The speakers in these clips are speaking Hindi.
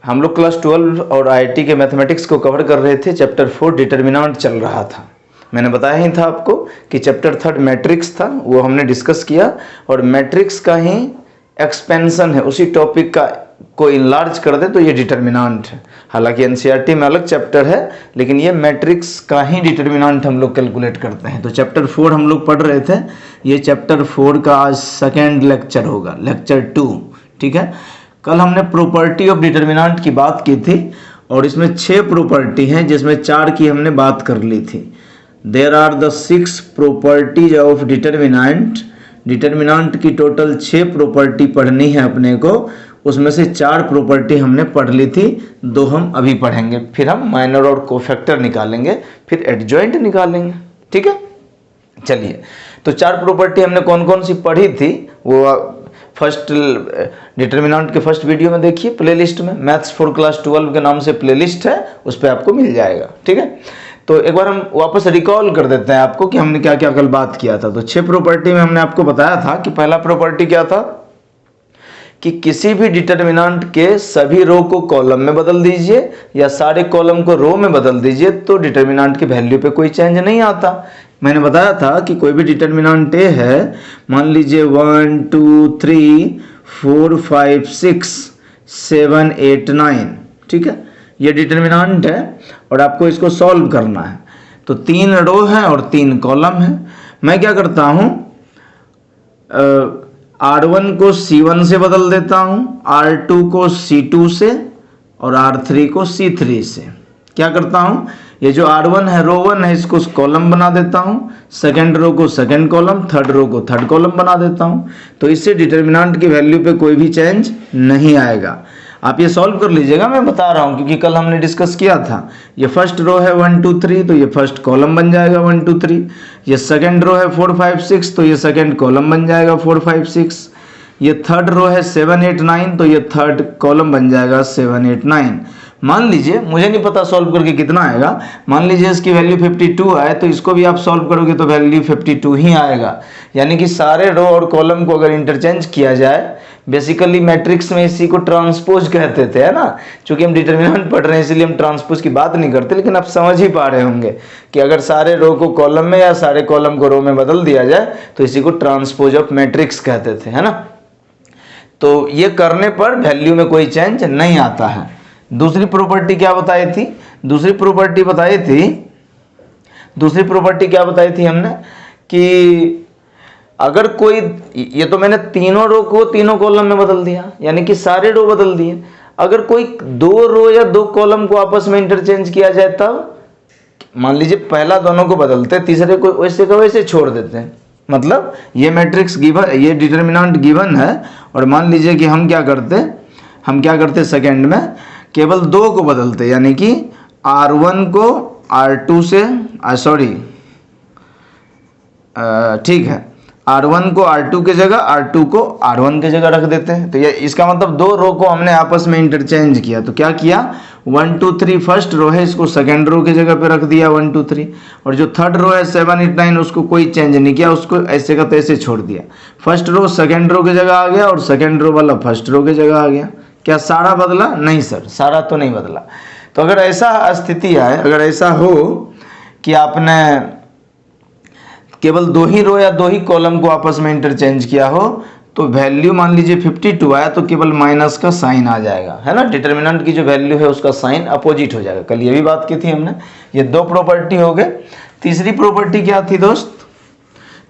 हम लोग क्लास 12 और आईआईटी के मैथमेटिक्स को कवर कर रहे थे। चैप्टर 4 डिटर्मिनेंट चल रहा था। मैंने बताया ही था आपको कि चैप्टर 3 मैट्रिक्स था, वो हमने डिस्कस किया और मैट्रिक्स का ही एक्सपेंशन है, उसी टॉपिक का को इनलार्ज कर दे तो ये डिटर्मिनेंट है। हालांकि एनसीईआरटी में अलग चैप्टर है, लेकिन ये मैट्रिक्स का ही डिटर्मिनेंट हम लोग कैलकुलेट करते हैं। तो चैप्टर 4 हम लोग पढ़ रहे थे। ये चैप्टर 4 का आज सेकेंड लेक्चर होगा, लेक्चर 2। ठीक है, कल हमने प्रॉपर्टी ऑफ डिटर्मिनेंट की बात की थी और इसमें 6 प्रॉपर्टी हैं, जिसमें 4 की हमने बात कर ली थी। There are the 6 properties of determinant. Determinant की टोटल 6 प्रॉपर्टी पढ़नी है अपने को, उसमें से 4 प्रॉपर्टी हमने पढ़ ली थी, 2 हम अभी पढ़ेंगे। फिर हम माइनर और कोफैक्टर निकालेंगे, फिर एडजॉइंट निकालेंगे। ठीक है, चलिए। तो 4 प्रॉपर्टी हमने कौन कौन सी पढ़ी थी वो फर्स्ट डिटर्मिनेंट के फर्स्ट वीडियो में देखिए, प्लेलिस्ट में मैथ्स फॉर क्लास 12 के नाम से प्लेलिस्ट है, उस पर आपको मिल जाएगा। ठीक है, तो एक बार हम वापस रिकॉल कर देते हैं आपको कि हमने क्या क्या कल बात किया था। तो 6 प्रॉपर्टी में हमने आपको बताया था कि पहला प्रॉपर्टी क्या था कि किसी भी डिटर्मिनेंट के सभी रो को कॉलम में बदल दीजिए या सारे कॉलम को रो में बदल दीजिए तो डिटर्मिनेंट की वैल्यू पे कोई चेंज नहीं आता। मैंने बताया था कि कोई भी डिटर्मिनेंट ए है, मान लीजिए 1 2 3 4 5 6 7 8 9। ठीक है, ये डिटर्मिनेंट है और आपको इसको सॉल्व करना है। तो 3 रो है और 3 कॉलम है। मैं क्या करता हूं, R1 को C1 से बदल देता हूं, R2 को C2 से और R3 को C3 से। क्या करता हूं, ये जो R1 है, रो 1 है, इसको कॉलम बना देता हूं, सेकंड रो को सेकंड कॉलम, थर्ड रो को थर्ड कॉलम बना देता हूं। तो इससे डिटर्मिनेंट की वैल्यू पे कोई भी चेंज नहीं आएगा। आप ये सॉल्व कर लीजिएगा, मैं बता रहा हूं क्योंकि कल हमने डिस्कस किया था। ये फर्स्ट रो है 1 2 3, तो ये फर्स्ट कॉलम बन जाएगा 1 2 3। ये सेकंड रो है 4 5 6, तो ये सेकंड कॉलम बन जाएगा 4 5 6। ये थर्ड रो है 7 8 9, तो ये थर्ड कॉलम बन जाएगा 7 8 9। मान लीजिए, मुझे नहीं पता सॉल्व करके कितना आएगा, मान लीजिए इसकी वैल्यू 52 आए, तो इसको भी आप सॉल्व करोगे तो वैल्यू 52 ही आएगा। यानी कि सारे रो और कॉलम को अगर इंटरचेंज किया जाए, बेसिकली मैट्रिक्स में इसी को ट्रांसपोज कहते थे, है ना। चूंकि हम डिटर्मिनेंट पढ़ रहे हैं इसलिए हम ट्रांसपोज की बात नहीं करते, लेकिन आप समझ ही पा रहे होंगे कि अगर सारे रो को कॉलम में या सारे कॉलम को रो में बदल दिया जाए तो इसी को ट्रांसपोज ऑफ मैट्रिक्स कहते थे, है ना। तो ये करने पर वैल्यू में कोई चेंज नहीं आता है। दूसरी प्रॉपर्टी क्या बताई थी, दूसरी प्रॉपर्टी क्या बताई थी हमने कि अगर कोई, ये तो मैंने तीनों रो को तीनों कॉलम में बदल दिया, यानी कि सारे रो बदल दिए। अगर कोई 2 रो या 2 कॉलम को आपस में इंटरचेंज किया जाए तब, मान लीजिए पहला दोनों को बदलते, तीसरे को वैसे का वैसे छोड़ देते हैं। मतलब ये मैट्रिक्स गिवन, ये डिटर्मिनेंट गिवन है और मान लीजिए कि हम क्या करते सेकंड में केवल 2 को बदलते, यानी कि R1 को R2 से, ठीक है, R1 को R2 की जगह, R2 को R1 की जगह रख देते हैं। तो ये इसका मतलब 2 रो को हमने आपस में इंटरचेंज किया। तो क्या किया, 1 2 3 फर्स्ट रो है, इसको सेकंड रो की जगह पे रख दिया 1 2 3, और जो थर्ड रो है 7 8 9 उसको कोई चेंज नहीं किया, उसको ऐसे का तैसे छोड़ दिया। फर्स्ट रो सेकंड रो की जगह आ गया और सेकंड रो वाला फर्स्ट रो की जगह आ गया। क्या सारा बदला? नहीं सर, सारा तो नहीं बदला। तो अगर ऐसा स्थिति आए, अगर ऐसा हो कि आपने केवल 2 ही रो या 2 ही कॉलम को आपस में इंटरचेंज किया हो, तो वैल्यू मान लीजिए 52 आया तो केवल माइनस का साइन आ जाएगा, है ना। डिटर्मिनेंट की जो वैल्यू है उसका साइन अपोजिट हो जाएगा। कल ये भी बात की थी हमने। ये 2 प्रॉपर्टी हो गए। तीसरी प्रॉपर्टी क्या थी दोस्त?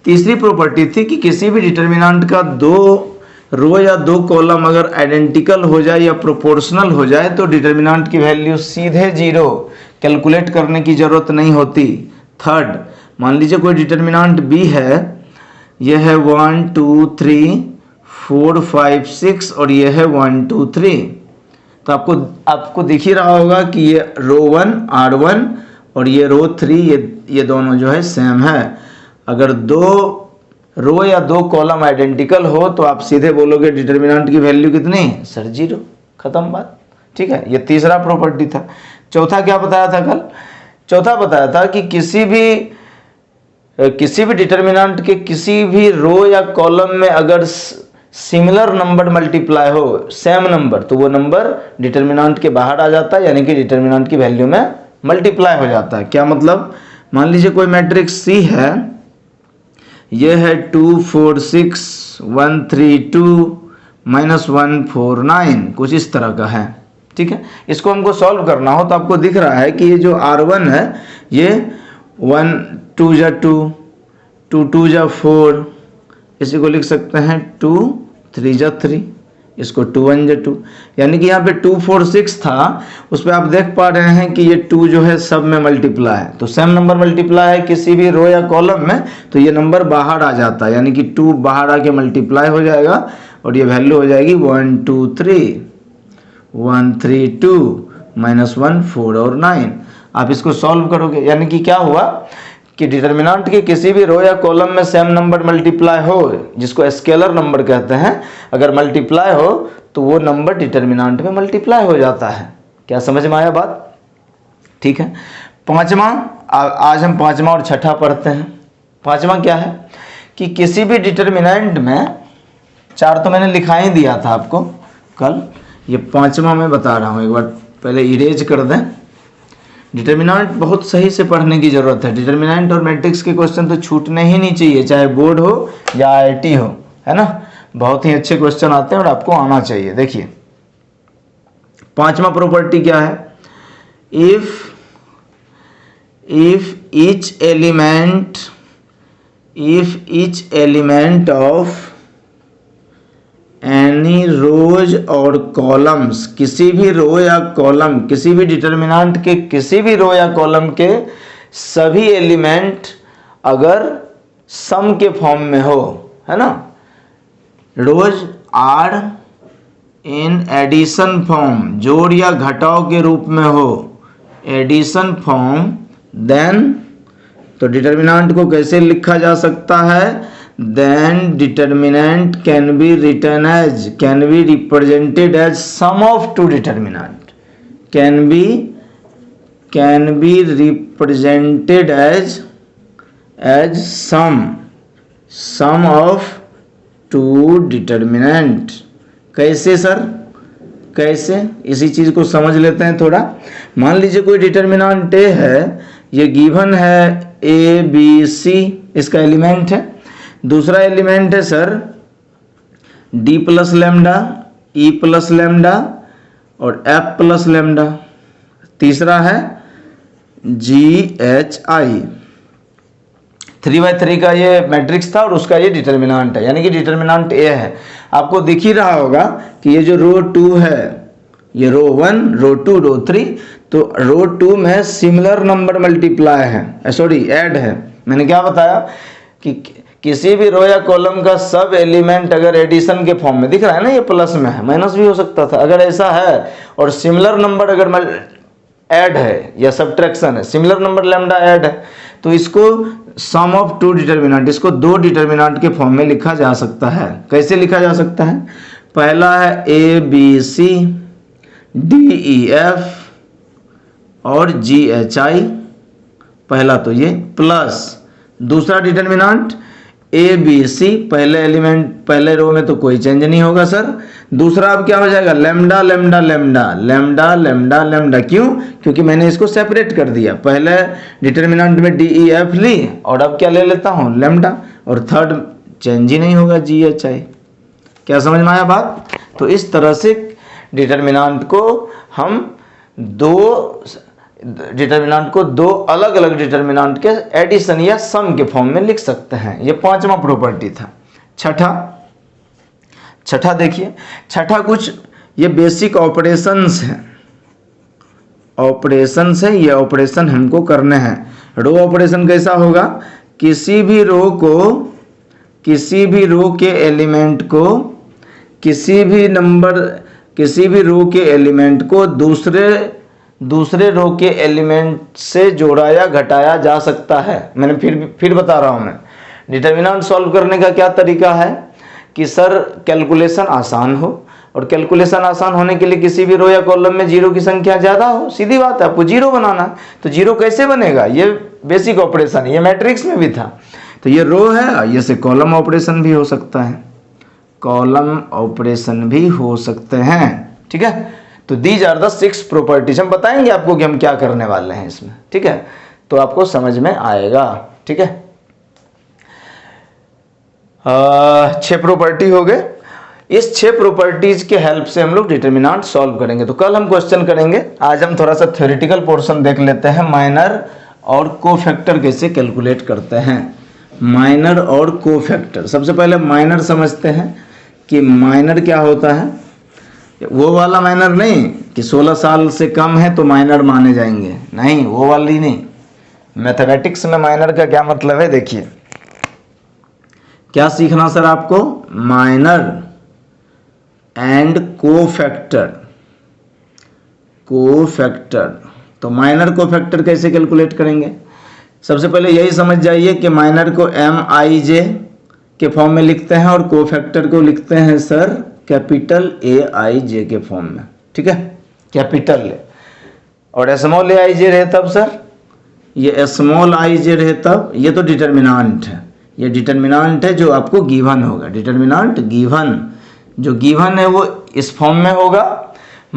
तीसरी प्रॉपर्टी थी कि किसी भी डिटर्मिनेंट का 2 रो या 2 कॉलम अगर आइडेंटिकल हो जाए या प्रोपोर्शनल हो जाए तो डिटर्मिनेंट की वैल्यू सीधे 0, कैलकुलेट करने की जरूरत नहीं होती। थर्ड, मान लीजिए कोई डिटर्मिनेंट बी है, यह है 1 2 3 4 5 6 और यह है 1 2 3। तो आपको दिख ही रहा होगा कि ये रो 1 R1 और ये रो 3, ये दोनों जो है सेम है। अगर 2 रो या 2 कॉलम आइडेंटिकल हो तो आप सीधे बोलोगे डिटर्मिनेंट की वैल्यू कितनी? सर 0, खत्म बात। ठीक है, ये तीसरा प्रॉपर्टी था। चौथा क्या बताया था कल? चौथा बताया था कि किसी भी डिटर्मिनेंट के किसी भी रो या कॉलम में अगर सिमिलर नंबर मल्टीप्लाई हो, सेम नंबर, तो वो नंबर डिटर्मिनेंट के बाहर आ जाता है, यानी कि डिटर्मिनेंट की वैल्यू में मल्टीप्लाई हो जाता है। क्या मतलब, मान लीजिए कोई मैट्रिक्स सी है, ये है 2 4 6 1 3 2 -1 4 9, कुछ इस तरह का है। ठीक है, इसको हमको सॉल्व करना हो तो आपको दिख रहा है कि ये जो R1 है ये 1 2 जा 2 2 2 जा 4, इसी को लिख सकते हैं 2 3 जा 3, इसको 2 1 जा 2, यानी कि यहाँ पे 2 4 6 था, उस पर आप देख पा रहे हैं कि ये 2 जो है सब में मल्टीप्लाई है, तो सेम नंबर मल्टीप्लाई है किसी भी रो या कॉलम में, तो ये नंबर बाहर आ जाता है, यानी कि 2 बाहर आके मल्टीप्लाई हो जाएगा और ये वैल्यू हो जाएगी 1 2 3 1 3 2 -1 4 और 9। आप इसको सॉल्व करोगे, यानी कि क्या हुआ कि डिटर्मिनेंट के किसी भी रो या कॉलम में सेम नंबर मल्टीप्लाई हो, जिसको स्केलर नंबर कहते हैं, अगर मल्टीप्लाई हो तो वो नंबर डिटर्मिनेंट में मल्टीप्लाई हो जाता है। क्या समझ में आया बात? ठीक है, पांचवा, आज हम पांचवा और छठा पढ़ते हैं। पांचवा क्या है कि किसी भी डिटर्मिनेंट में, चार तो मैंने लिखा ही दिया था आपको कल, ये पांचवा मैं बता रहा हूँ, एक बार पहले इरेज कर दें। डिटर्मिनेंट बहुत सही से पढ़ने की जरूरत है, डिटर्मिनेंट और मैट्रिक्स के क्वेश्चन तो छूटने ही नहीं चाहिए, चाहे बोर्ड हो या IIT हो, है ना, बहुत ही अच्छे क्वेश्चन आते हैं और आपको आना चाहिए। देखिए पांचवा प्रॉपर्टी क्या है, if each element of any rows और कॉलम्स, किसी भी रो या कॉलम, किसी भी डिटर्मिनेंट के किसी भी रो या कॉलम के सभी एलिमेंट अगर सम के फॉर्म में हो, है ना, रोज आर इन एडिशन फॉर्म, जोड़ या घटाव के रूप में हो, एडिशन फॉर्म, देन तो डिटर्मिनेंट को कैसे लिखा जा सकता है, then determinant can be represented as sum of two determinant, can be represented as sum of two determinant। कैसे सर, कैसे, इसी चीज को समझ लेते हैं थोड़ा। मान लीजिए कोई डिटर्मिनेंट A है, ये गिवन है ABC, इसका एलिमेंट है, दूसरा एलिमेंट है sir D plus lambda, E plus lambda और F प्लस लेमडा, तीसरा है GHI। 3/3 का ये मैट्रिक्स था और उसका ये डिटर्मिनेंट है, यानी कि डिटर्मिनेंट A है। आपको दिख ही रहा होगा कि ये जो रो 2 है, ये रो 1 रो 2 रो 3, तो रो 2 में सिमिलर नंबर मल्टीप्लाई है, सॉरी ऐड है। मैंने क्या बताया कि किसी भी रो या कॉलम का सब एलिमेंट अगर एडिशन के फॉर्म में दिख रहा है ना, ये प्लस में है, माइनस भी हो सकता था, अगर ऐसा है और सिमिलर नंबर अगर ऐड है या सब्ट्रैक्शन है, सिमिलर नंबर लैम्डा ऐड है, तो इसको सम ऑफ टू डिटर्मिनेंट, इसको दो डिटर्मिनेंट के फॉर्म में लिखा जा सकता है। कैसे लिखा जा सकता है, पहला है ABC DEF और GHI, पहला तो ये प्लस, दूसरा डिटर्मिनेंट ABC, पहले एलिमेंट पहले रो में तो कोई चेंज नहीं होगा सर, दूसरा अब क्या हो जाएगा, lambda lambda lambda lambda lambda lambda, क्यों, क्योंकि मैंने इसको सेपरेट कर दिया, पहले डिटर्मिनेंट में DEF ली और अब क्या ले लेता हूँ लेमडा, और थर्ड चेंज ही नहीं होगा GHI। क्या समझ में आया बात? तो इस तरह से डिटर्मिनेंट को हम दो अलग अलग डिटर्मिनेंट के एडिशन या सम के फॉर्म में लिख सकते हैं। ये पांचवा प्रॉपर्टी था। छठा देखिए, छठा कुछ ये बेसिक ऑपरेशंस हैं, ये ऑपरेशन हमको करने हैं। रो ऑपरेशन कैसा होगा, किसी भी रो के एलिमेंट को, किसी भी रो के एलिमेंट को दूसरे रो के एलिमेंट से जोड़ा या घटाया जा सकता है। मैंने फिर बता रहा हूं, मैं डिटर्मिनेंट सॉल्व करने का क्या तरीका है कि सर कैलकुलेशन आसान हो, और कैलकुलेशन आसान होने के लिए किसी भी रो या कॉलम में जीरो की संख्या ज्यादा हो, सीधी बात है, आपको जीरो बनाना है। तो जीरो कैसे बनेगा, ये बेसिक ऑपरेशन, ये मैट्रिक्स में भी था। तो ये रो है, ये से कॉलम ऑपरेशन भी हो सकता है, कॉलम ऑपरेशन भी हो सकते हैं। ठीक है, तो दीज आर द 6 प्रॉपर्टीज। हम बताएंगे आपको कि हम क्या करने वाले हैं इसमें। ठीक है, तो आपको समझ में आएगा। ठीक है, 6 प्रॉपर्टी हो गए। इस 6 प्रॉपर्टीज के हेल्प से हम लोग डिटर्मिनेंट सॉल्व करेंगे। तो कल हम क्वेश्चन करेंगे, आज हम थोड़ा सा थ्योरेटिकल पोर्शन देख लेते हैं। माइनर और कोफैक्टर कैसे कैलकुलेट करते हैं। माइनर और कोफैक्टर, सबसे पहले माइनर समझते हैं कि माइनर क्या होता है। वो वाला माइनर नहीं कि 16 साल से कम है तो माइनर माने जाएंगे, नहीं, वो वाली नहीं। मैथमेटिक्स में माइनर का क्या मतलब है, देखिए क्या सीखना सर आपको, माइनर एंड कोफैक्टर। कोफैक्टर, तो माइनर कोफैक्टर कैसे कैलकुलेट करेंगे। सबसे पहले यही समझ जाइए कि माइनर को MIJ के फॉर्म में लिखते हैं और कोफैक्टर को लिखते हैं सर कैपिटल AIJ के फॉर्म में। ठीक है, कैपिटल A और स्मॉल AIJ रहे तब सर, ये स्मॉल IJ रहे तब। ये तो डिटर्मिनेंट है, ये डिटर्मिनेंट है जो आपको गिवन होगा। डिटर्मिनेंट गिवन, जो गिवन है वो इस फॉर्म में होगा।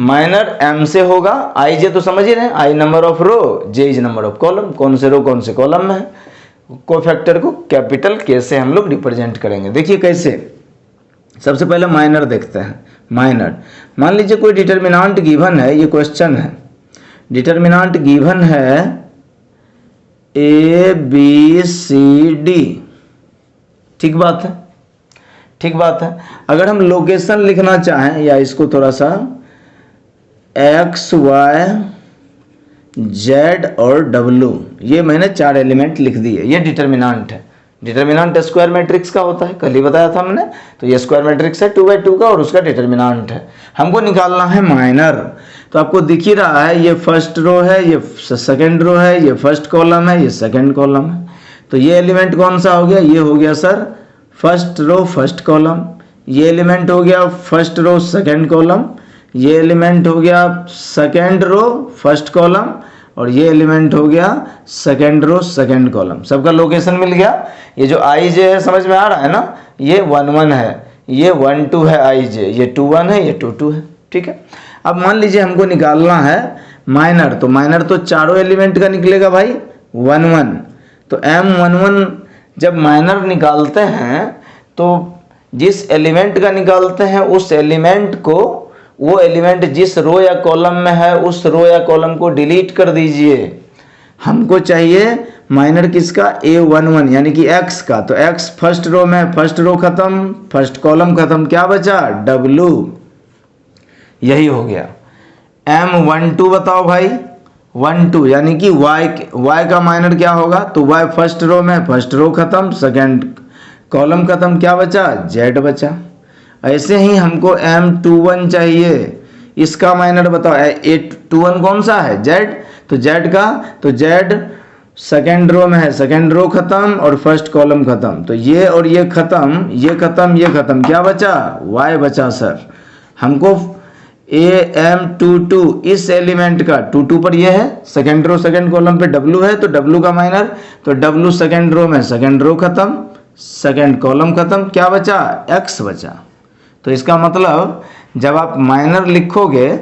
माइनर M से होगा, IJ तो समझ ही रहे हैं, I number of row, J is number of column, कौन से रो कौन से कॉलम में है। कोफैक्टर को कैपिटल K से हम लोग रिप्रेजेंट करेंगे। देखिए कैसे, सबसे पहले माइनर देखते हैं। माइनर, मान लीजिए कोई डिटर्मिनेंट गिवन है, ये क्वेश्चन है, डिटर्मिनेंट गिवन है ABCD। ठीक बात है, ठीक बात है। अगर हम लोकेशन लिखना चाहें, या इसको थोड़ा सा XY Z और W, ये मैंने 4 एलिमेंट लिख दिए, ये डिटर्मिनेंट है। डिटर्मिनेंट स्क्वायर मैट्रिक्स का होता है, कल ही बताया था हमने। तो ये स्क्वायर मैट्रिक्स है 2x2 का और उसका डिटर्मिनेंट है। हमको निकालना है माइनर। तो आपको दिख ही रहा है, ये फर्स्ट रो है, ये सेकंड रो है, ये फर्स्ट कॉलम है, ये सेकंड कॉलम है। तो ये एलिमेंट कौन सा हो गया, ये हो गया sir first row first column. ये एलिमेंट हो गया फर्स्ट रो सेकंड कॉलम। ये एलिमेंट हो गया सेकंड रो फर्स्ट कॉलम और ये एलिमेंट हो गया सेकंड रो सेकंड कॉलम। सबका लोकेशन मिल गया। ये जो IJ है समझ में आ रहा है ना, ये 1 1 है, ये 1 2 है IJ, ये 2 1 है, ये 2 2 है। ठीक है, अब मान लीजिए हमको निकालना है माइनर। तो माइनर तो चारों एलिमेंट का निकलेगा भाई, 1 1। तो M11 जब माइनर निकालते हैं तो जिस एलिमेंट का निकालते हैं उस एलिमेंट को, वो एलिमेंट जिस रो या कॉलम में है उस रो या कॉलम को डिलीट कर दीजिए। हमको चाहिए माइनर किसका, A11 यानी कि X का। तो X फर्स्ट रो में, फर्स्ट रो खत्म, फर्स्ट कॉलम खत्म, क्या बचा W, यही हो गया। M12 बताओ भाई, 1 2 यानी कि Y का माइनर क्या होगा, तो Y फर्स्ट रो में, फर्स्ट रो खत्म, सेकंड कॉलम खत्म, क्या बचा Z बचा। ऐसे ही हमको M21 चाहिए, इसका माइनर बताओ। A21 कौन सा है, Z। तो Z का, तो Z सेकंड रो में है, सेकंड रो खत्म और फर्स्ट कॉलम खत्म। तो ये और ये खत्म, ये खत्म, ये खत्म, क्या बचा Y बचा सर। हमको AM22 इस एलिमेंट का 2 2 पर ये है, सेकंड रो सेकंड कॉलम पे W है, तो W का माइनर, तो W सेकंड रो में, सेकंड रो खत्म, सेकंड कॉलम खत्म, क्या बचा X बचा। तो इसका मतलब जब आप माइनर लिखोगे,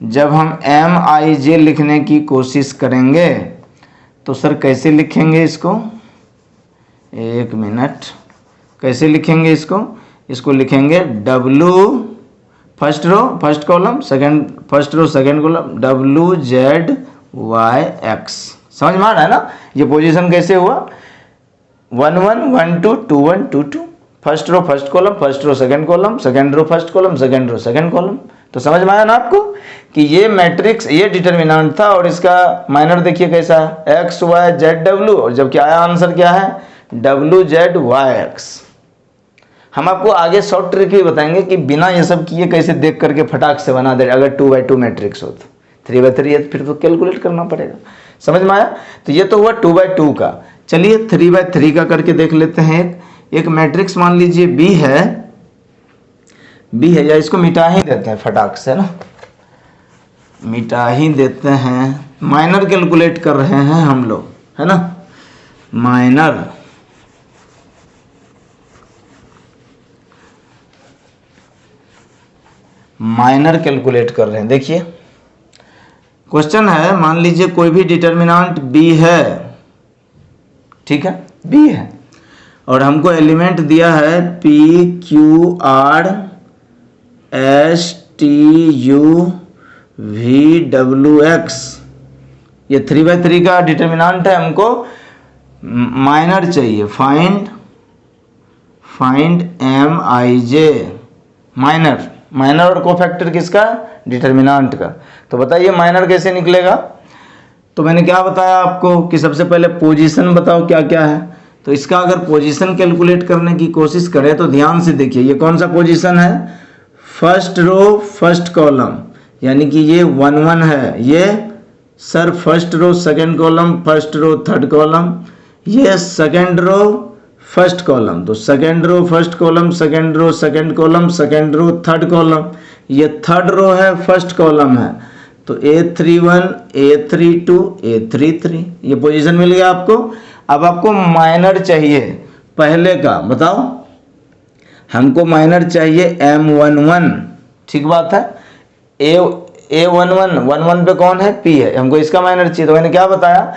जब हम MIJ लिखने की कोशिश करेंगे तो सर कैसे लिखेंगे इसको, 1 मिनट, कैसे लिखेंगे इसको, इसको लिखेंगे W first row first column, second first row second column, WZYX। समझ में आ रहा है ना, ये पोजीशन कैसे हुआ, 1 1 1 2 2 1 2 2, first row first column, first row second column, second row first column, second row second column. तो समझ में आया ना आपको कि ये मैट्रिक्स, ये डिटर्मिनेंट था और इसका माइनर देखिए कैसा है, XYZW, और जबकि आया आंसर क्या है, WZYX। हम आपको आगे शॉर्ट ट्रिक भी बताएंगे कि बिना ये सब किए कैसे देख करके फटाक से बना दे। अगर 2 by 2 मैट्रिक्स हो तो 3 by 3 है, फिर तो कैलकुलेट करना पड़ेगा। समझ में आया। तो ये तो हुआ 2 by 2 का। चलिए 3 by 3 का करके देख लेते हैं। एक मैट्रिक्स मान लीजिए B है, या इसको मिटा ही देते हैं फटाक से ना, मिटा ही देते हैं। माइनर कैलकुलेट कर रहे हैं हम लोग, है ना, माइनर। माइनर कैलकुलेट कर रहे हैं। देखिए क्वेश्चन है, मान लीजिए कोई भी डिटर्मिनेंट बी है, ठीक है, बी है, और हमको एलिमेंट दिया है P Q R S T U V W x. ये 3/3 का डिटर्मिनेंट है, हमको माइनर चाहिए। फाइंड एम आई जे, माइनर और कोफैक्टर किसका? डिटर्मिनेंट का। तो बताइए माइनर कैसे निकलेगा? तो मैंने क्या बताया आपको कि सबसे पहले पोजीशन बताओ क्या क्या है। तो इसका अगर पोजीशन कैलकुलेट करने की कोशिश करें तो ध्यान से देखिए, ये कौन सा पोजीशन है? फर्स्ट रो फर्स्ट कॉलम, यानी कि ये 1 1 है। ये sir first row second column, first row third column, ये सेकंड रो फर्स्ट कॉलम। तो second row first column, second row second column, second row third column, ये थर्ड रो है फर्स्ट कॉलम है। तो A31 A32 A33, ये पोजीशन मिल गया आपको। अब आपको माइनर चाहिए पहले का, बताओ। हमको माइनर चाहिए M11, ठीक बात है। A11 पे कौन है? P है, हमको इसका माइनर चाहिए। तो मैंने क्या बताया,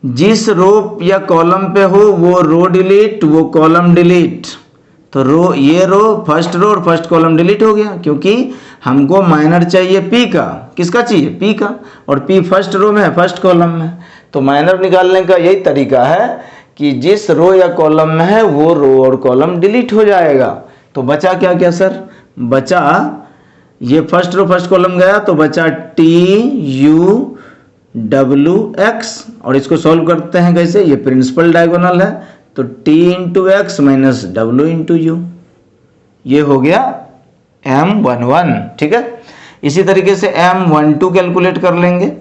जिस रो या कॉलम पे हो वो रो डिलीट, वो कॉलम डिलीट। तो रो, ये रो फर्स्ट रो और फर्स्ट कॉलम डिलीट हो गया, क्योंकि हमको माइनर चाहिए पी का। किसका चाहिए? पी का, और पी फर्स्ट रो में है, फर्स्ट कॉलम में। तो माइनर निकालने का यही तरीका है कि जिस रो या कॉलम में है वो रो और कॉलम डिलीट हो जाएगा। तो बचा क्या क्या सर? बचा ये फर्स्ट रो फर्स्ट कॉलम गया, तो बचा TU डब्ल्यू एक्स। और इसको सॉल्व करते हैं कैसे? ये प्रिंसिपल डायगोनल है, तो T into x minus W into you, ये हो गया M11, ठीक है। इसी तरीके से M12 कैलकुलेट कर लेंगे।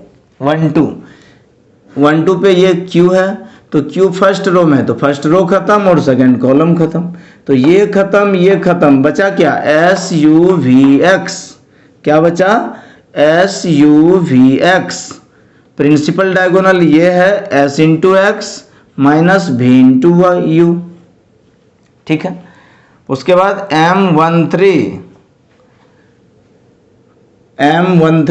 12 पे ये Q है, तो Q फर्स्ट रो में, तो फर्स्ट रो खत्म और सेकंड कॉलम खत्म। तो ये खत्म, ये खत्म, बचा क्या? SUVX। क्या बचा? SUVX। प्रिंसिपल डायगोनल ये है S into x minus V into you, ठीक है। उसके बाद M13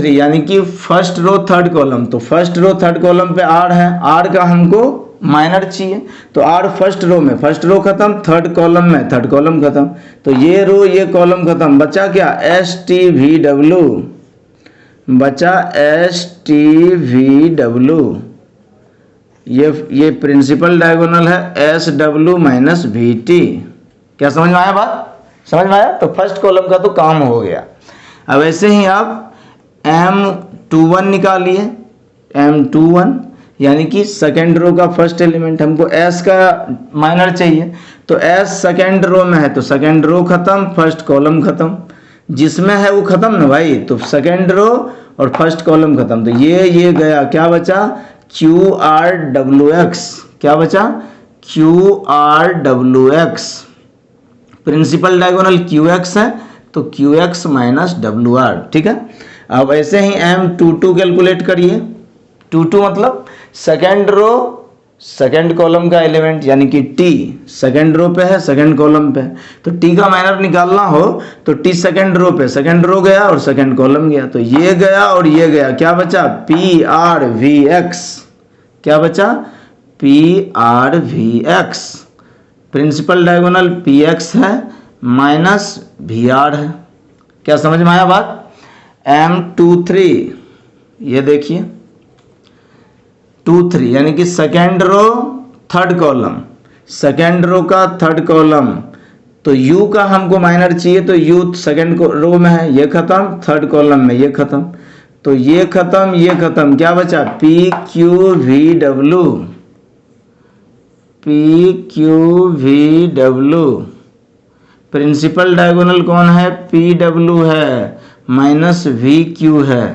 यानी कि फर्स्ट रो थर्ड कॉलम। तो फर्स्ट रो थर्ड कॉलम पे R है, R का हमको माइनर चाहिए। तो R फर्स्ट रो में, फर्स्ट रो खत्म, थर्ड कॉलम में, थर्ड कॉलम खत्म। तो ये रो ये कॉलम खत्म, बचा क्या? STVW, बचा STVW। ये प्रिंसिपल डायगोनल है SW माइनस VT। क्या समझ में आया बात? समझ में आया? तो फर्स्ट कॉलम का तो काम हो गया। अब ऐसे ही आप M21 निकालिए। M21 यानी कि सेकेंड रो का फर्स्ट एलिमेंट, हमको S का माइनर चाहिए। तो S सेकेंड रो में है, तो सेकेंड रो खत्म, फर्स्ट कॉलम खत्म। जिसमें है वो खत्म ना भाई, तो सेकेंड रो और फर्स्ट कॉलम खत्म। तो ये गया, क्या बचा? QRWX। क्या बचा? QRWX। प्रिंसिपल डायगोनल QX है, तो QX माइनस WR, ठीक है। अब ऐसे ही M22 कैलकुलेट करिए। 22 मतलब सेकेंड रो सेकेंड कॉलम का एलिमेंट, यानी कि T सेकेंड रो पे है, सेकेंड कॉलम पे। तो T का माइनर निकालना हो तो T सेकेंड रो पे, सेकेंड रो गया और सेकेंड कॉलम गया। तो ये गया और ये गया, क्या बचा? PRVX। क्या बचा? PRVX। प्रिंसिपल डायगोनल PX है माइनस VR है। क्या समझ में आया बात? M23 ये देखिए 23 यानी कि second row third column, second row का थर्ड कॉलम। तो U का हमको माइनर चाहिए, तो U सेकेंड रो में है, ये खत्म, थर्ड कॉलम में ये खत्म। तो ये खत्म, ये खत्म, क्या बचा? PQVW। PQVW। प्रिंसिपल डायगोनल कौन है? PW है माइनस VQ है।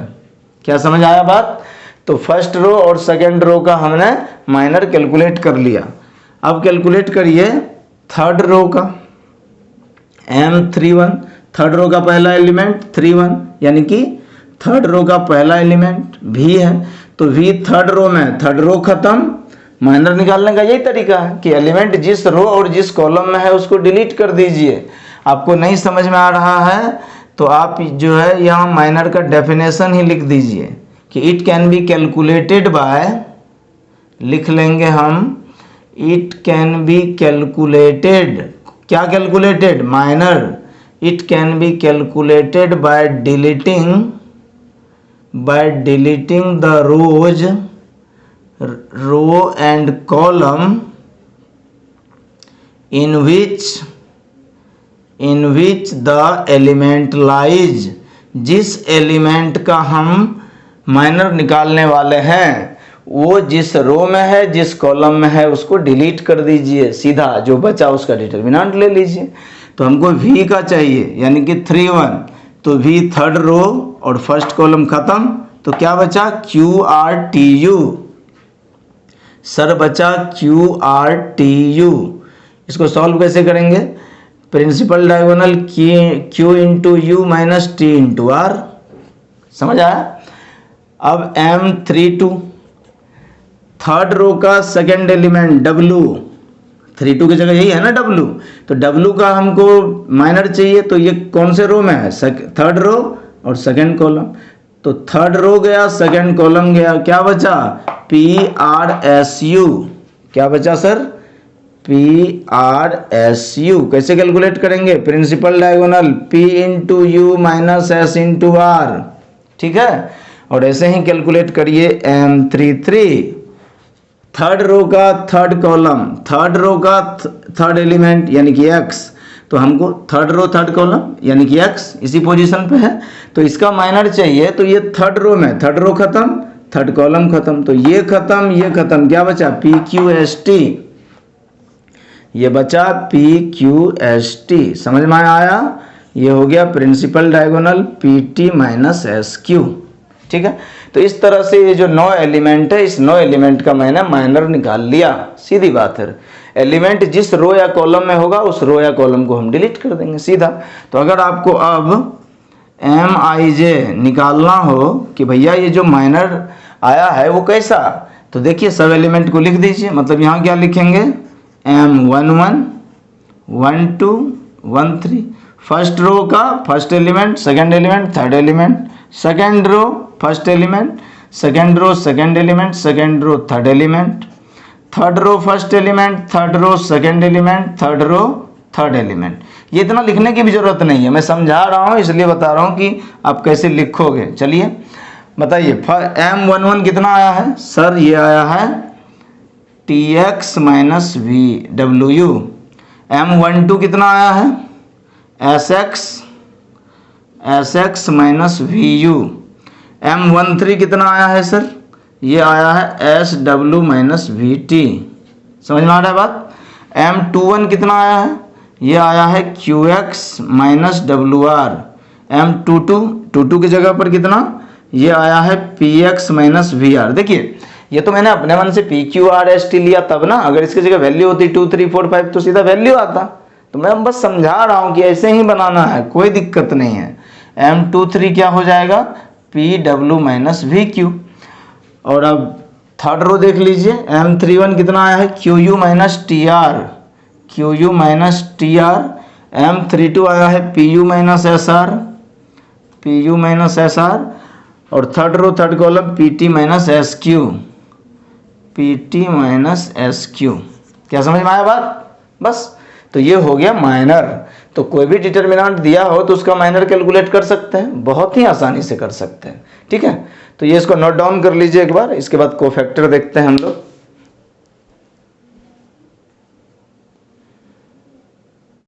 क्या समझ आया बात? तो फर्स्ट रो और सेकेंड रो का हमने माइनर कैलकुलेट कर लिया। अब कैलकुलेट करिए थर्ड रो का। M31 थर्ड रो का पहला एलिमेंट 31, यानी कि थर्ड रो का पहला एलिमेंट V है। तो V थर्ड रो में, थर्ड रो खत्म। माइनर निकालने का यही तरीका है कि एलिमेंट जिस रो और जिस कॉलम में है उसको डिलीट कर दीजिए। आपको नहीं समझ में आ रहा है तो आप जो है यहाँ माइनर का डेफिनेशन ही लिख दीजिए कि it can be calculated by, लिख लेंगे हम इट कैन बी कैलकुलेटेड, क्या calculated, minor, it can be calculated by deleting the rows, row and column in which the element lies, जिस एलिमेंट का हम माइनर निकालने वाले हैं वो जिस रो में है, जिस कॉलम में है, उसको डिलीट कर दीजिए, सीधा जो बचा उसका डिटर्मिनेंट ले लीजिए। तो हमको v का चाहिए यानी कि 3 1, तो v थर्ड रो और फर्स्ट कॉलम खत्म, तो क्या बचा QRTU, सर बचा QRTU। इसको सॉल्व कैसे करेंगे, principal diagonal Q into U minus T into R, समझ आया। अब M32 थर्ड रो का सेकेंड एलिमेंट W, 32 की जगह यही है ना W, तो W का हमको माइनर चाहिए, तो ये कौन से रो में है, थर्ड रो और सेकेंड कॉलम, तो थर्ड रो गया, सेकेंड कॉलम गया, क्या बचा PRSU, क्या बचा सर PRSU। कैसे कैलकुलेट करेंगे, principal diagonal P into U minus S into R, ठीक है। और ऐसे ही कैलकुलेट करिए M33 थर्ड रो का थर्ड कॉलम, थर्ड रो का थर्ड एलिमेंट यानी कि X, तो हमको थर्ड रो थर्ड कॉलम यानी कि X इसी पोजीशन पे है, तो इसका माइनर चाहिए, तो ये थर्ड रो में, थर्ड रो खत्म, थर्ड कॉलम खत्म, तो ये खत्म, क्या बचा PQST, ये बचा PQST, समझ में आया। ये हो गया principal diagonal PT minus SQ, ठीक है। तो इस तरह से ये जो 9 एलिमेंट है, इस 9 एलिमेंट का मैंने माइनर निकाल लिया, सीधी बात है। एलिमेंट जिस रो या कॉलम में होगा उस रो या कॉलम को हम डिलीट कर देंगे सीधा। तो अगर आपको अब MIJ निकालना हो कि भैया ये जो माइनर आया है वो कैसा, तो देखिए सब एलिमेंट को लिख दीजिए, मतलब यहाँ क्या लिखेंगे M11 12 13, फर्स्ट रो का first element, second element, third element, second row first element, second row second element, second row third element, third row first element, third row second element, third row third element. ये इतना लिखने की भी जरूरत नहीं है, मैं समझा रहा हूँ इसलिए बता रहा हूँ कि आप कैसे लिखोगे। चलिए बताइए M11 कितना आया है, सर ये आया है TX माइनस VW। M12 कितना आया है SX माइनस VU। M13 कितना आया है सर, ये आया है SW माइनस VT, समझ में आ रहा है बात। M21 कितना आया है, ये आया है QX माइनस WR। M22 की जगह पर कितना, ये आया है PX माइनस VR। देखिए ये तो मैंने अपने मन से PQRST लिया तब ना, अगर इसकी जगह वैल्यू होती 2 3 4 5 तो सीधा वैल्यू आता, तो मैं बस समझा रहा हूँ कि ऐसे ही बनाना है, कोई दिक्कत नहीं है। M23 क्या हो जाएगा PW माइनस VQ। और अब थर्ड रो देख लीजिए, M31 कितना आया है QU minus TR, QU minus TR। M32 आया है PU minus SR, PU minus SR। और third row third column PT minus SQ, PT minus SQ। क्या समझ में आया बात, बस। तो ये हो गया माइनर। तो कोई भी डिटर्मिनेंट दिया हो तो उसका माइनर कैलकुलेट कर सकते हैं, बहुत ही आसानी से कर सकते हैं, ठीक है। तो ये इसको नोट डाउन कर लीजिए एक बार, इसके बाद कोफैक्टर देखते हैं हम लोग।